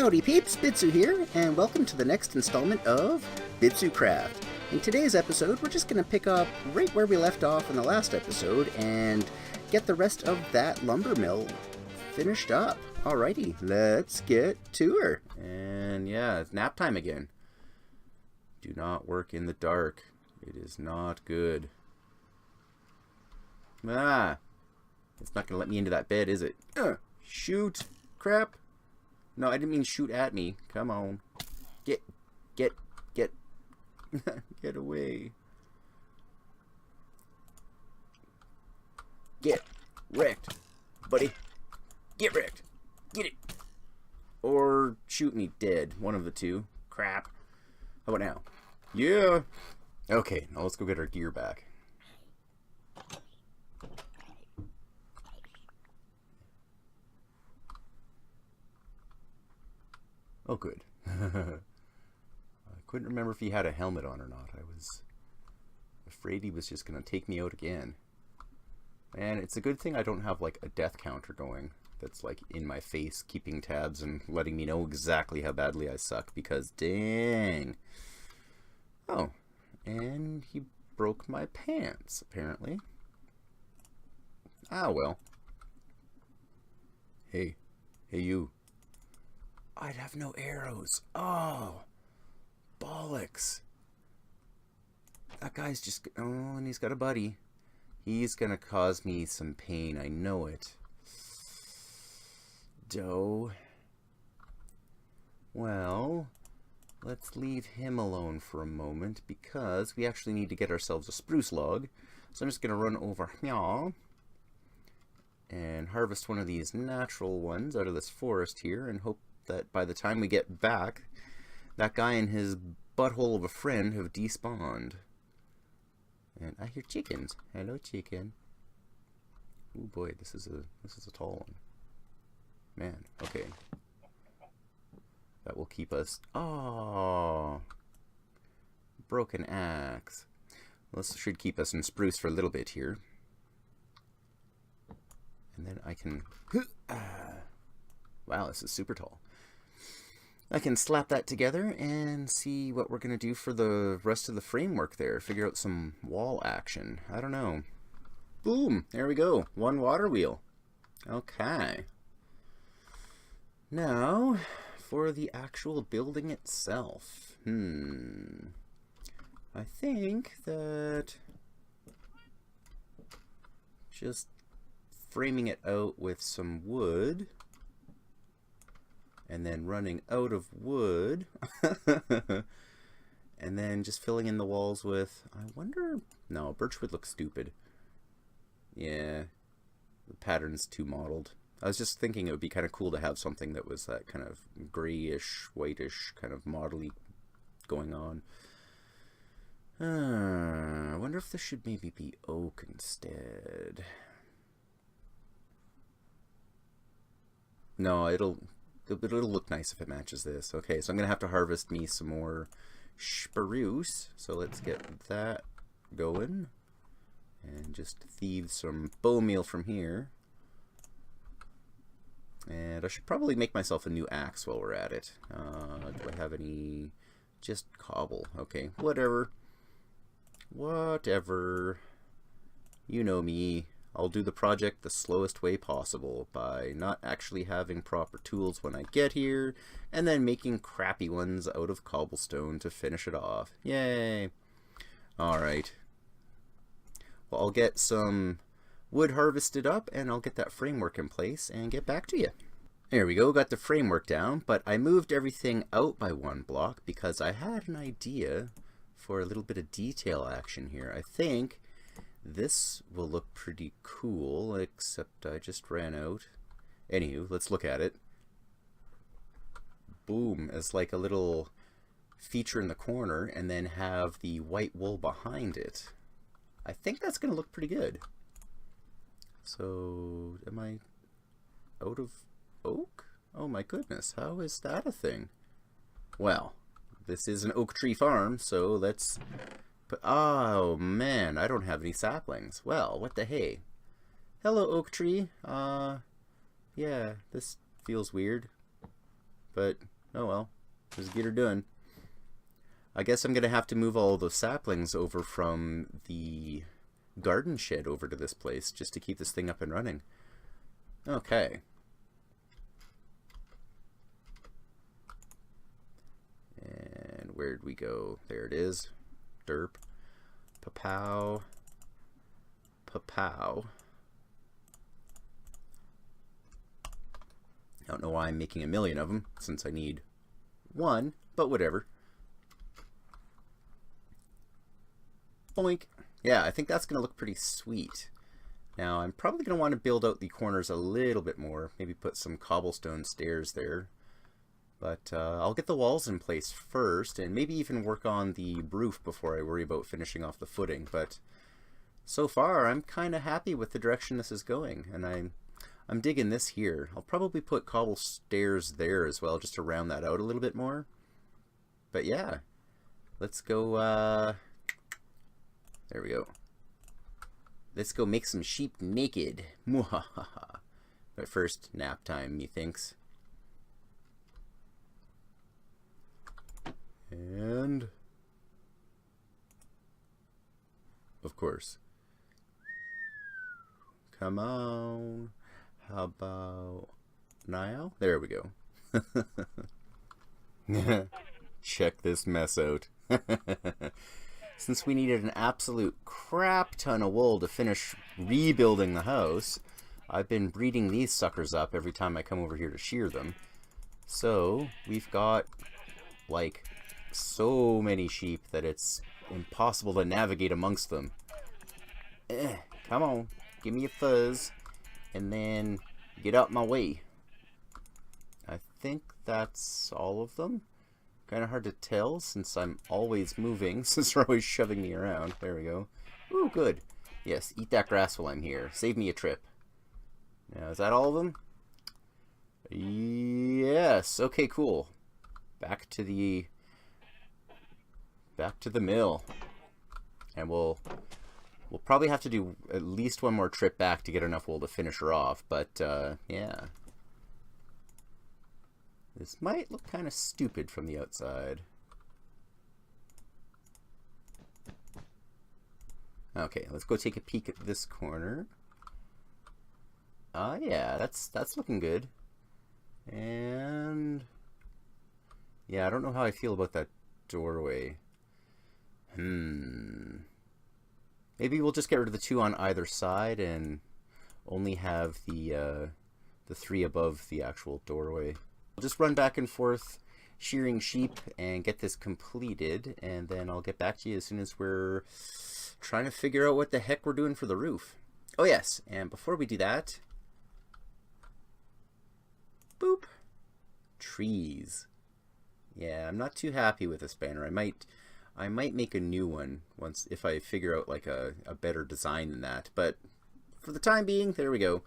Howdy peeps, Bitsu here, and welcome to the next installment of Bitsu Craft. In today's episode, we're just going to pick up right where we left off in the last episode and get the rest of that lumber mill finished up. Alrighty, let's get to her. And yeah, it's nap time again. Do not work in the dark. It is not good. Ah! It's not going to let me into that bed, is it? Shoot! Crap! No, I didn't mean shoot at me. Come on. Get get away. Get wrecked, buddy. Get wrecked. Get it. Or shoot me dead. One of the two. Crap. How about now? Yeah. Okay, now let's go get our gear back. Oh, good. I couldn't remember if he had a helmet on or not. I was afraid he was just going to take me out again. And it's a good thing I don't have like a death counter going that's like in my face, keeping tabs and letting me know exactly how badly I suck, because dang. Oh, and he broke my pants, apparently. Ah, well. Hey you. I'd have no arrows. Oh, bollocks. That guy's just... Oh, and he's got a buddy. He's gonna cause me some pain. I know it. Doe. Well, let's leave him alone for a moment, because we actually need to get ourselves a spruce log. So I'm just gonna run over here and harvest one of these natural ones out of this forest here, and hope that by the time we get back, that guy and his butthole of a friend have despawned. And I hear chickens. Hello, chicken. Oh boy, this is a tall one. Man, okay. That will keep us. Oh, broken axe. Well, this should keep us in spruce for a little bit here. And then I can. Wow, this is super tall. I can slap that together and see what we're going to do for the rest of the framework there. Figure out some wall action. I don't know. Boom! There we go. One water wheel. Okay. Now, for the actual building itself. I think that just framing it out with some wood, and then running out of wood, and then just filling in the walls with, I wonder, no, birchwood looks stupid. Yeah, the pattern's too modeled. I was just thinking it would be kind of cool to have something that was that kind of grayish, whitish kind of modelly going on. I wonder if this should maybe be oak instead. No, it'll look nice if it matches this. Okay, so I'm going to have to harvest me some more spruce. So let's get that going. And just thieve some bone meal from here. And I should probably make myself a new axe while we're at it. Do I have any? Just cobble. Okay, whatever. Whatever. You know me. I'll do the project the slowest way possible by not actually having proper tools when I get here, and then making crappy ones out of cobblestone to finish it off. Yay! Alright. Well, I'll get some wood harvested up, and I'll get that framework in place and get back to you. There we go, got the framework down, but I moved everything out by one block because I had an idea for a little bit of detail action here. I think this will look pretty cool, except I just ran out. Anywho, let's look at it. Boom, as like a little feature in the corner, and then have the white wool behind it. I think that's going to look pretty good. So, am I out of oak? Oh my goodness, how is that a thing? Well, this is an oak tree farm, so let's... But, oh man, I don't have any saplings. Well, what the hey? Hello, oak tree. Yeah, this feels weird. but oh well. Just get her done. I guess I'm going to have to move all those saplings over from the garden shed over to this place just to keep this thing up and running. Okay. And where'd we go? There it is. Derp. Papow. Papow. I don't know why I'm making a million of them, since I need one, but whatever. Boink. Yeah, I think that's going to look pretty sweet. Now, I'm probably going to want to build out the corners a little bit more. Maybe put some cobblestone stairs there. But I'll get the walls in place first, and maybe even work on the roof before I worry about finishing off the footing. But so far, I'm kind of happy with the direction this is going, and I'm digging this here. I'll probably put cobble stairs there as well, just to round that out a little bit more. But yeah, let's go... There we go. Let's go make some sheep naked. Mwahaha. But first, nap time, methinks. And... of course. Come on. How about now? There we go. Check this mess out. Since we needed an absolute crap ton of wool to finish rebuilding the house, I've been breeding these suckers up every time I come over here to shear them. So we've got like so many sheep that it's impossible to navigate amongst them. Come on, give me a fuzz, and then get out my way. I think that's all of them. Kind of hard to tell since I'm always moving, since they're always shoving me around. There we go. Ooh, good. Yes, eat that grass while I'm here. Save me a trip. Now, is that all of them? Yes. Okay, cool. Back to the mill. And we'll probably have to do at least one more trip back to get enough wool to finish her off, but yeah. This might look kind of stupid from the outside. Okay, let's go take a peek at this corner. Yeah, that's looking good. And yeah, I don't know how I feel about that doorway. Maybe we'll just get rid of the two on either side and only have the three above the actual doorway. I'll just run back and forth shearing sheep and get this completed, and then I'll get back to you as soon as we're trying to figure out what the heck we're doing for the roof. Oh yes, and before we do that, boop, trees. Yeah, I'm not too happy with this banner. I might make a new one once if I figure out like a better design than that, but for the time being, there we go.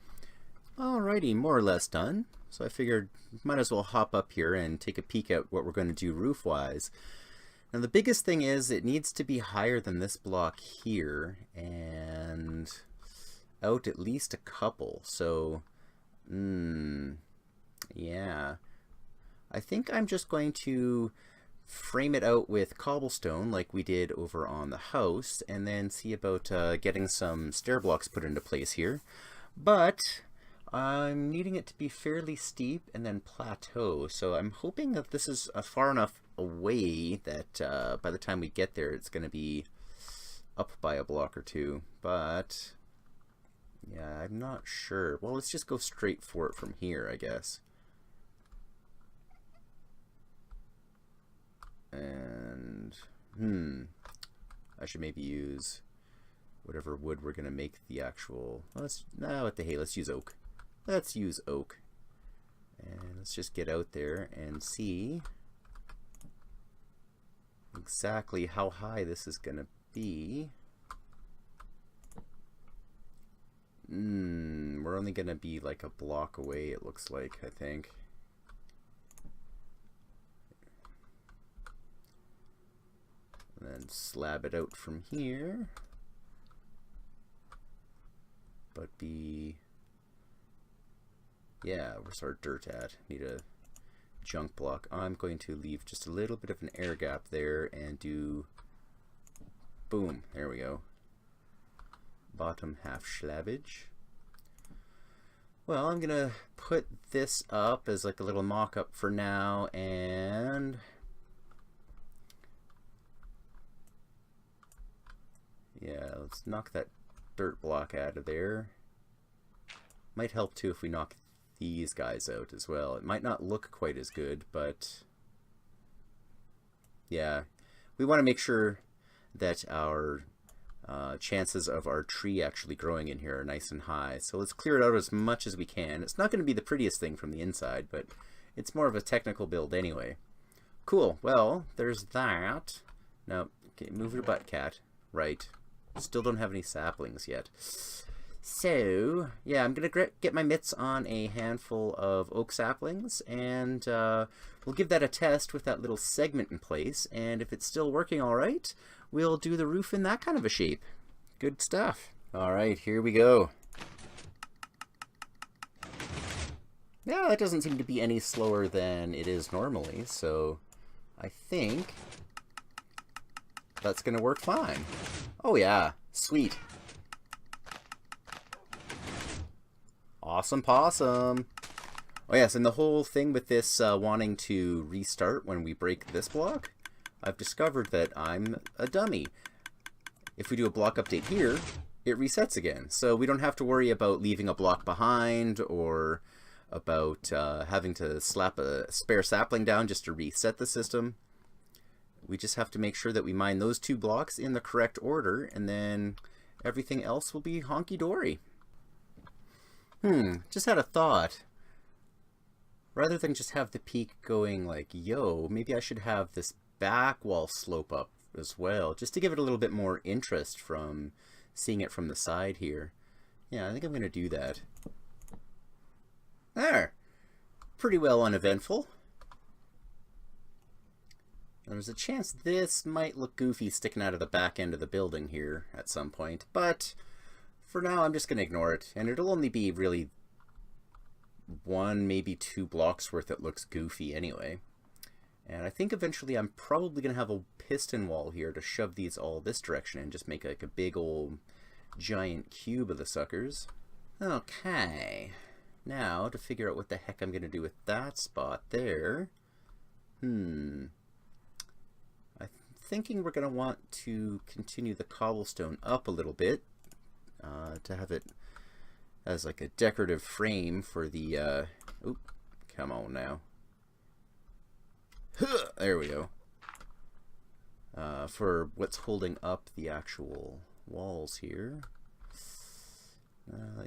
Alrighty, more or less done. So I figured might as well hop up here and take a peek at what we're going to do roof-wise. Now the biggest thing is it needs to be higher than this block here and out at least a couple. So, yeah. I think I'm just going to frame it out with cobblestone like we did over on the house and then see about getting some stair blocks put into place here. But I'm needing it to be fairly steep and then plateau, so I'm hoping that this is far enough away that by the time we get there it's going to be up by a block or two, but yeah, I'm not sure. Well, let's just go straight for it from here, I guess. And I should maybe use whatever wood we're going to make the actual, let's use oak. Let's use oak. And let's just get out there and see exactly how high this is going to be. We're only going to be like a block away, it looks like, I think. And then slab it out from here. But yeah, where's our dirt at? Need to junk block. I'm going to leave just a little bit of an air gap there and do, boom, there we go. Bottom half schlabbage. Well, I'm gonna put this up as like a little mock-up for now, and yeah, let's knock that dirt block out of there. Might help too if we knock these guys out as well. It might not look quite as good, but yeah, we want to make sure that our chances of our tree actually growing in here are nice and high. So let's clear it out as much as we can. It's not going to be the prettiest thing from the inside, but it's more of a technical build anyway. Cool. Well, there's that. Now, okay, move your butt, cat. Right. Still don't have any saplings yet. So, yeah, I'm going to get my mitts on a handful of oak saplings, and we'll give that a test with that little segment in place, and if it's still working all right, we'll do the roof in that kind of a shape. Good stuff. All right, here we go. Yeah, that doesn't seem to be any slower than it is normally, so I think that's going to work fine. Oh yeah, sweet. Awesome possum. Oh yes, and the whole thing with this wanting to restart when we break this block, I've discovered that I'm a dummy. If we do a block update here, it resets again. So we don't have to worry about leaving a block behind or about having to slap a spare sapling down just to reset the system. We just have to make sure that we mine those two blocks in the correct order, and then everything else will be honky-dory. Just had a thought. Rather than just have the peak going like, yo, maybe I should have this back wall slope up as well, just to give it a little bit more interest from seeing it from the side here. Yeah, I think I'm going to do that. There. Pretty well uneventful. There's a chance this might look goofy sticking out of the back end of the building here at some point, but for now I'm just going to ignore it, and it'll only be really 1, maybe 2 blocks worth that looks goofy anyway. And I think eventually I'm probably going to have a piston wall here to shove these all this direction and just make like a big old giant cube of the suckers. Okay, now to figure out what the heck I'm going to do with that spot there. I'm thinking we're going to want to continue the cobblestone up a little bit to have it as like a decorative frame for the oop, come on now. There we go. For what's holding up the actual walls here.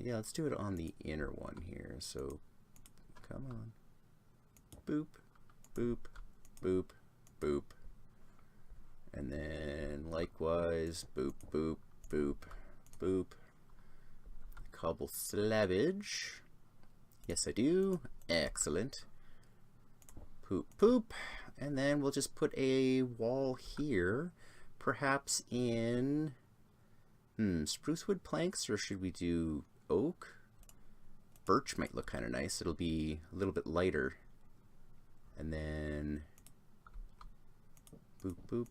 Yeah, let's do it on the inner one here. So, come on. Boop, boop, boop, boop. And then likewise, boop, boop, boop, boop. Cobble slabbage. Yes, I do. Excellent. Poop, poop. And then we'll just put a wall here, perhaps in spruce wood planks, or should we do oak? Birch might look kind of nice. It'll be a little bit lighter. And then boop, boop.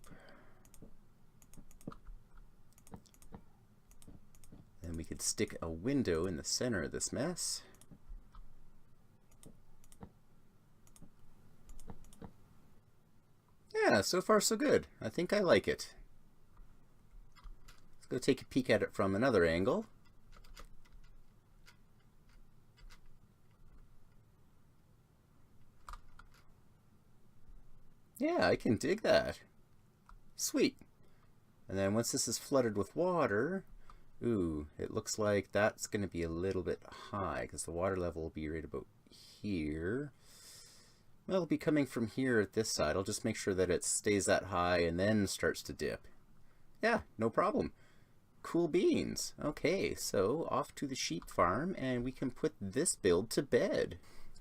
Then we could stick a window in the center of this mess. Yeah, so far so good. I think I like it. Let's go take a peek at it from another angle. Yeah, I can dig that. Sweet. And then once this is flooded with water, ooh, it looks like that's going to be a little bit high because the water level will be right about here. Well, it'll be coming from here at this side. I'll just make sure that it stays that high and then starts to dip. Yeah, no problem. Cool beans. Okay, so off to the sheep farm and we can put this build to bed.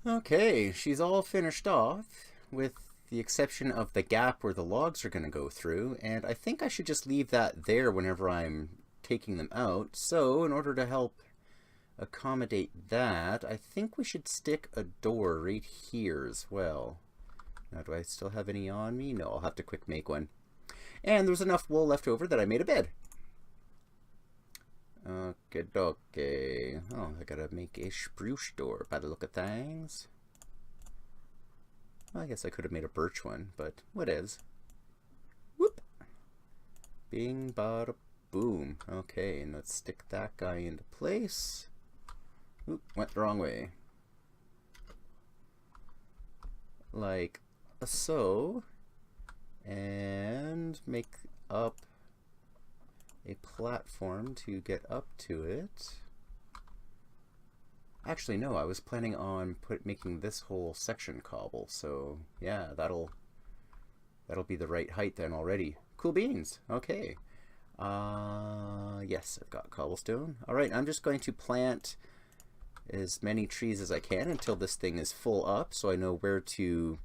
Okay, she's all finished off with the exception of the gap where the logs are going to go through, and I think I should just leave that there whenever I'm taking them out. So in order to help accommodate that, I think we should stick a door right here as well. Now, do I still have any on me? No, I'll have to quick make one. And there's enough wool left over that I made a bed. Okay, okay. Oh, I gotta make a spruce door by the look of things. Well, I guess I could have made a birch one, but what is? Whoop! Bing, bada, boom. Okay, and let's stick that guy into place. Oop, went the wrong way. Like so. And make up a platform to get up to it. Actually, no, I was planning on making this whole section cobble, so yeah, that'll be the right height then already. Cool beans. Okay. Yes, I've got cobblestone. All right, I'm just going to plant as many trees as I can until this thing is full up, so I know where to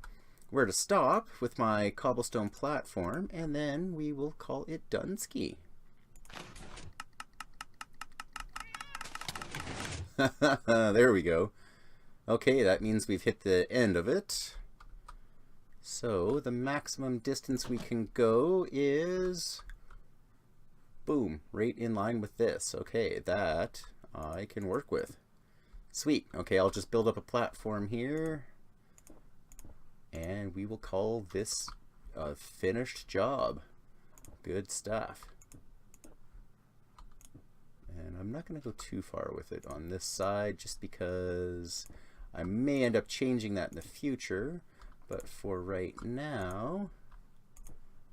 stop with my cobblestone platform, and then we will call it Dunsky. There we go. Okay, that means we've hit the end of it. So the maximum distance we can go is, boom, right in line with this. Okay, that I can work with. Sweet. Okay, I'll just build up a platform here, and we will call this a finished job. Good stuff. And I'm not going to go too far with it on this side just because I may end up changing that in the future. But for right now,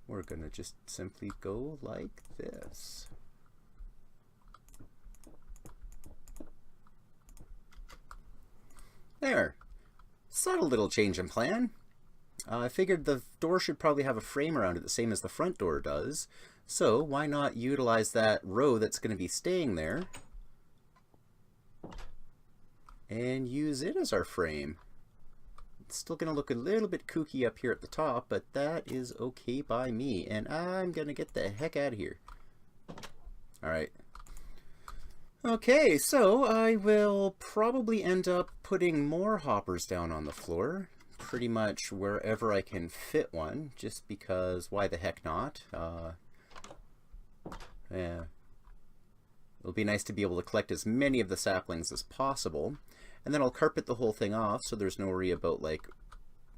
we're going to just simply go like this. There. Subtle little change in plan. I figured the door should probably have a frame around it the same as the front door does. So why not utilize that row that's going to be staying there and use it as our frame. It's still going to look a little bit kooky up here at the top, but that is okay by me. And I'm going to get the heck out of here. Alright. Okay, so I will probably end up putting more hoppers down on the floor. Pretty much wherever I can fit one, just because why the heck not? Yeah. It'll be nice to be able to collect as many of the saplings as possible. And then I'll carpet the whole thing off so there's no worry about like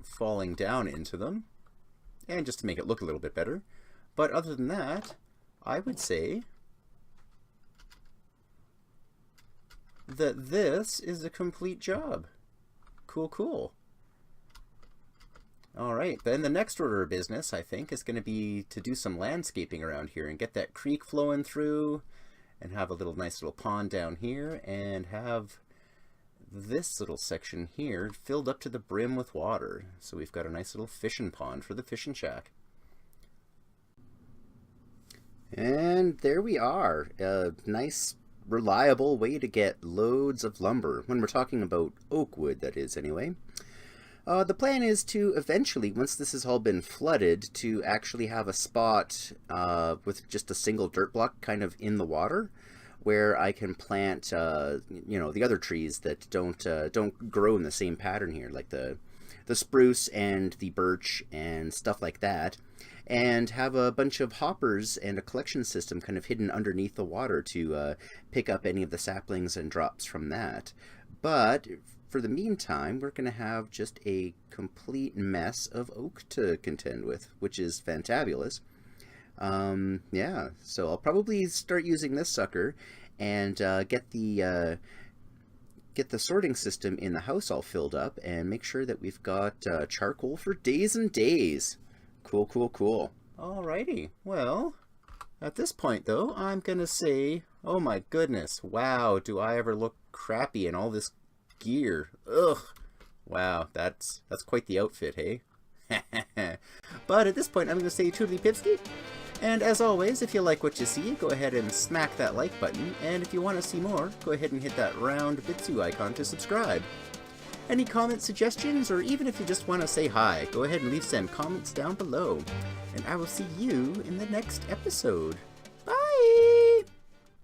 falling down into them. And just to make it look a little bit better. But other than that, I would say that this is a complete job. Cool, cool. Alright, then the next order of business, I think, is going to be to do some landscaping around here and get that creek flowing through and have a nice little pond down here and have this little section here filled up to the brim with water. So we've got a nice little fishing pond for the fishing shack. And there we are. A nice, reliable way to get loads of lumber. When we're talking about oak wood, that is, anyway. The plan is to eventually, once this has all been flooded, to actually have a spot with just a single dirt block kind of in the water, where I can plant, you know, the other trees that don't grow in the same pattern here, like the spruce and the birch and stuff like that, and have a bunch of hoppers and a collection system kind of hidden underneath the water to pick up any of the saplings and drops from that. But for the meantime, we're going to have just a complete mess of oak to contend with, which is fantabulous. Yeah, so I'll probably start using this sucker and get the sorting system in the house all filled up and make sure that we've got charcoal for days and days. Cool, cool, cool. Alrighty, well, at this point though, I'm gonna say, oh my goodness, wow, do I ever look crappy in all this gear. Ugh. Wow, that's quite the outfit, hey? But at this point, I'm going to say toodly pipski. And as always, if you like what you see, go ahead and smack that like button. And if you want to see more, go ahead and hit that round Bitsu icon to subscribe. Any comments, suggestions, or even if you just want to say hi, go ahead and leave some comments down below. And I will see you in the next episode.